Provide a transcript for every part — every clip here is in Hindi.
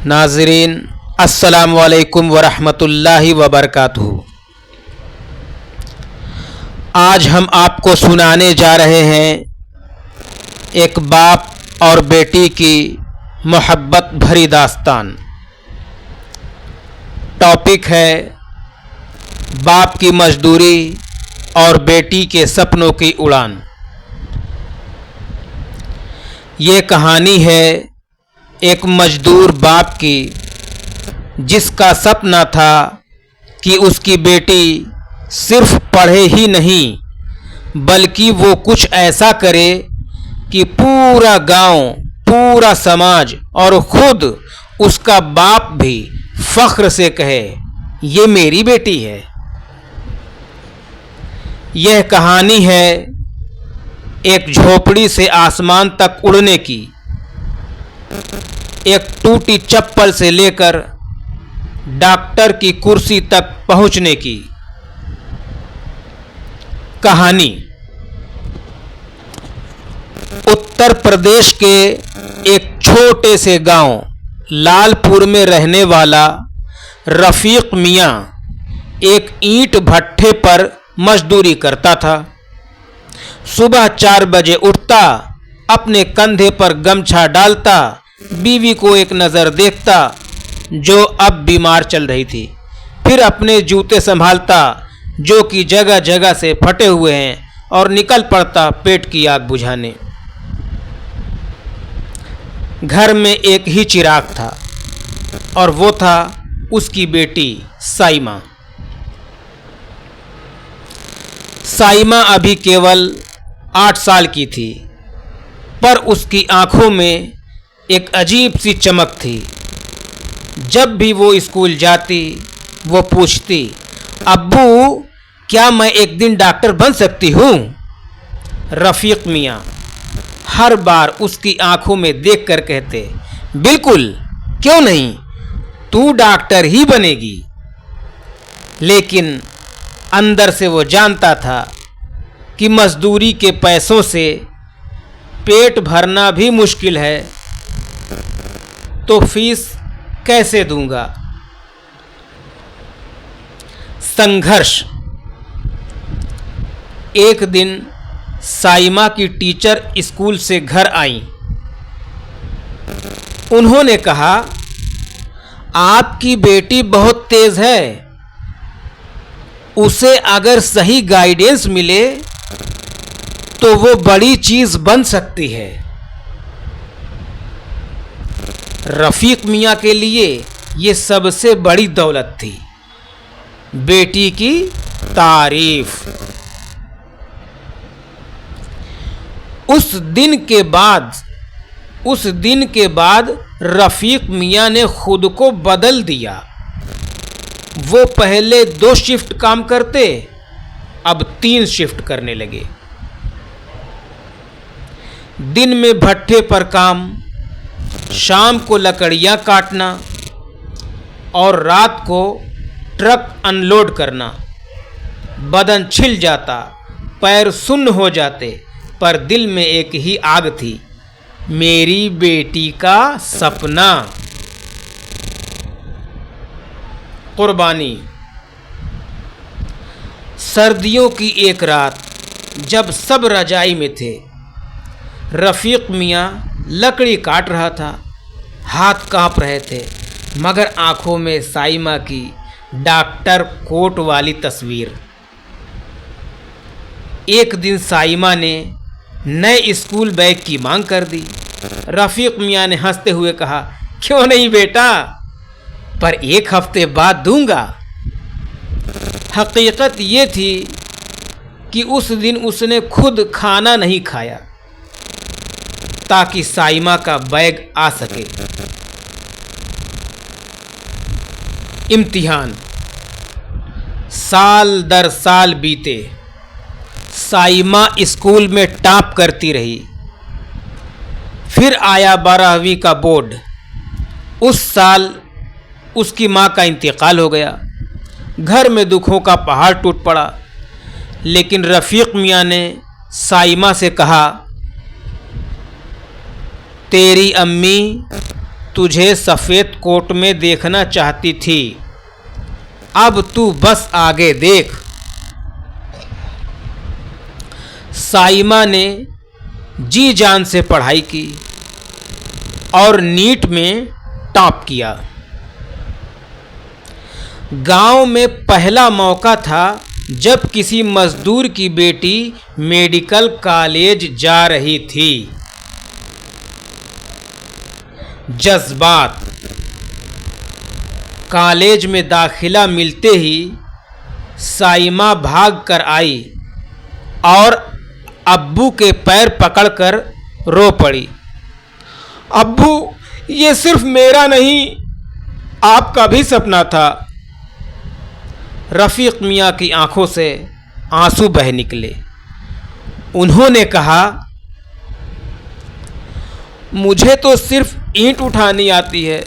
नाज़रीन अस्सलामु अलैकुम वरहमतुल्लाहि वबरकातुहू। आज हम आपको सुनाने जा रहे हैं एक बाप और बेटी की मोहब्बत भरी दास्तान। टॉपिक है बाप की मजदूरी और बेटी के सपनों की उड़ान। ये कहानी है एक मजदूर बाप की, जिसका सपना था कि उसकी बेटी सिर्फ पढ़े ही नहीं बल्कि वो कुछ ऐसा करे कि पूरा गांव, पूरा समाज और खुद उसका बाप भी फख्र से कहे, ये मेरी बेटी है। यह कहानी है एक झोपड़ी से आसमान तक उड़ने की, एक टूटी चप्पल से लेकर डॉक्टर की कुर्सी तक पहुंचने की कहानी। उत्तर प्रदेश के एक छोटे से गांव लालपुर में रहने वाला रफीक मियां एक ईंट भट्ठे पर मजदूरी करता था। सुबह 4 बजे उठता, अपने कंधे पर गमछा डालता, बीवी को एक नज़र देखता जो अब बीमार चल रही थी, फिर अपने जूते संभालता जो कि जगह जगह से फटे हुए हैं और निकल पड़ता पेट की आग बुझाने। घर में एक ही चिराग था और वो था उसकी बेटी साइमा। साइमा अभी केवल 8 साल की थी, पर उसकी आंखों में एक अजीब सी चमक थी। जब भी वो स्कूल जाती वो पूछती, अब्बू क्या मैं एक दिन डॉक्टर बन सकती हूँ? रफीक मियाँ हर बार उसकी आंखों में देखकर कहते, बिल्कुल, क्यों नहीं, तू डॉक्टर ही बनेगी। लेकिन अंदर से वो जानता था कि मजदूरी के पैसों से पेट भरना भी मुश्किल है, तो फीस कैसे दूंगा। संघर्ष। एक दिन साइमा की टीचर स्कूल से घर आई। उन्होंने कहा, आपकी बेटी बहुत तेज है, उसे अगर सही गाइडेंस मिले तो वो बड़ी चीज बन सकती है। रफीक मियाँ के लिए ये सबसे बड़ी दौलत थी, बेटी की तारीफ। उस दिन के बाद रफीक मियाँ ने खुद को बदल दिया। वो पहले 2 शिफ्ट काम करते, अब 3 शिफ्ट करने लगे। दिन में भट्ठे पर काम, शाम को लकड़ियाँ काटना और रात को ट्रक अनलोड करना। बदन छिल जाता, पैर सुन्न हो जाते, पर दिल में एक ही आग थी, मेरी बेटी का सपना। कुर्बानी। सर्दियों की एक रात जब सब रजाई में थे, रफीक मियाँ लकड़ी काट रहा था। हाथ कांप रहे थे, मगर आंखों में साइमा की डॉक्टर कोट वाली तस्वीर। एक दिन साइमा ने नए स्कूल बैग की मांग कर दी। रफीक मियाँ ने हंसते हुए कहा, क्यों नहीं बेटा, पर 1 हफ्ते बाद दूंगा। हकीकत ये थी कि उस दिन उसने खुद खाना नहीं खाया ताकि साइमा का बैग आ सके। इम्तिहान। साल दर साल बीते, साइमा स्कूल में टॉप करती रही। फिर आया 12वीं का बोर्ड। उस साल उसकी माँ का इंतकाल हो गया। घर में दुखों का पहाड़ टूट पड़ा। लेकिन रफीक मियाँ ने साइमा से कहा, तेरी अम्मी तुझे सफ़ेद कोट में देखना चाहती थी, अब तू बस आगे देख। साइमा ने जी जान से पढ़ाई की और नीट में टॉप किया। गांव में पहला मौका था जब किसी मजदूर की बेटी मेडिकल कॉलेज जा रही थी। जज्बात। कॉलेज में दाखिला मिलते ही साइमा भाग कर आई और अब्बू के पैर पकड़कर रो पड़ी। अब्बू, ये सिर्फ मेरा नहीं, आपका भी सपना था। रफ़ीक मियाँ की आंखों से आंसू बह निकले। उन्होंने कहा, मुझे तो सिर्फ ईंट उठानी आती है,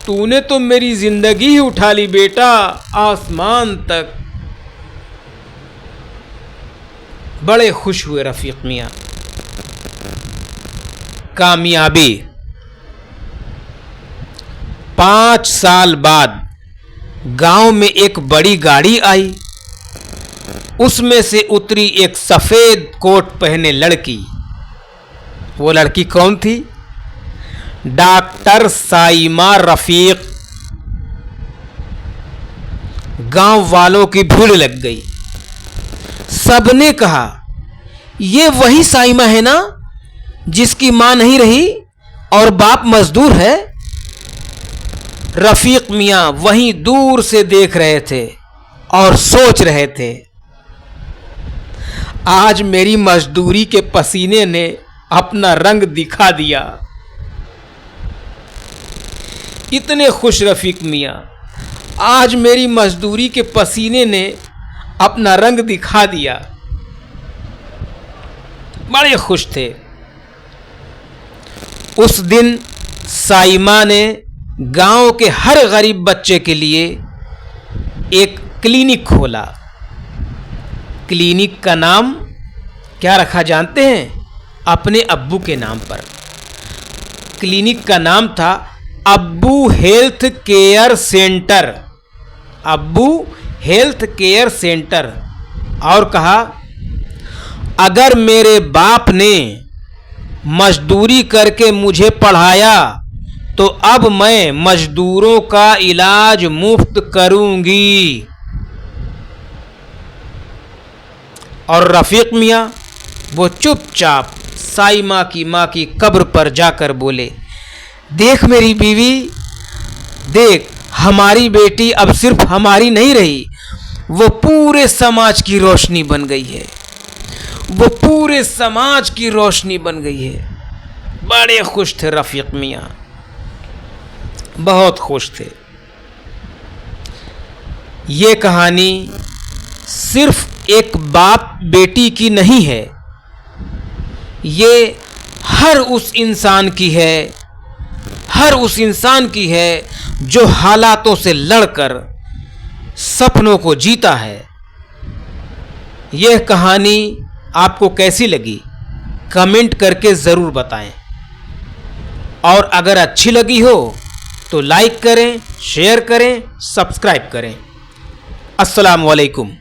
तूने तो मेरी जिंदगी ही उठा ली बेटा, आसमान तक। बड़े खुश हुए रफ़ीक मियाँ। कामयाबी। 5 साल बाद गांव में एक बड़ी गाड़ी आई। उसमें से उतरी एक सफेद कोट पहने लड़की। वो लड़की कौन थी? डॉक्टर साइमा रफ़ीक। गांव वालों की भीड़ लग गई। सबने कहा, ये वही साइमा है ना जिसकी मां नहीं रही और बाप मजदूर है। रफ़ीक मियाँ वहीं दूर से देख रहे थे और सोच रहे थे, आज मेरी मजदूरी के पसीने ने अपना रंग दिखा दिया। इतने खुश रफ़ीक मियाँ, आज मेरी मजदूरी के पसीने ने अपना रंग दिखा दिया। बड़े खुश थे। उस दिन साइमा ने गांव के हर गरीब बच्चे के लिए एक क्लिनिक खोला। क्लिनिक का नाम क्या रखा जानते हैं? अपने अब्बू के नाम पर। क्लिनिक का नाम था अब्बू हेल्थ केयर सेंटर। अब्बू हेल्थ केयर सेंटर। और कहा, अगर मेरे बाप ने मजदूरी करके मुझे पढ़ाया तो अब मैं मजदूरों का इलाज मुफ्त करूंगी। और रफ़ीक मियाँ वो चुपचाप साइमा की माँ की कब्र पर जाकर बोले, देख मेरी बीवी, देख हमारी बेटी अब सिर्फ हमारी नहीं रही, वो पूरे समाज की रोशनी बन गई है। वो पूरे समाज की रोशनी बन गई है। बड़े खुश थे रफ़ीक मियाँ, बहुत खुश थे। ये कहानी सिर्फ एक बाप बेटी की नहीं है, ये हर उस इंसान की है, हर उस इंसान की है जो हालातों से लड़कर सपनों को जीता है। यह कहानी आपको कैसी लगी कमेंट करके ज़रूर बताएं। और अगर अच्छी लगी हो तो लाइक करें, शेयर करें, सब्सक्राइब करें। अस्सलामु अलैकुम।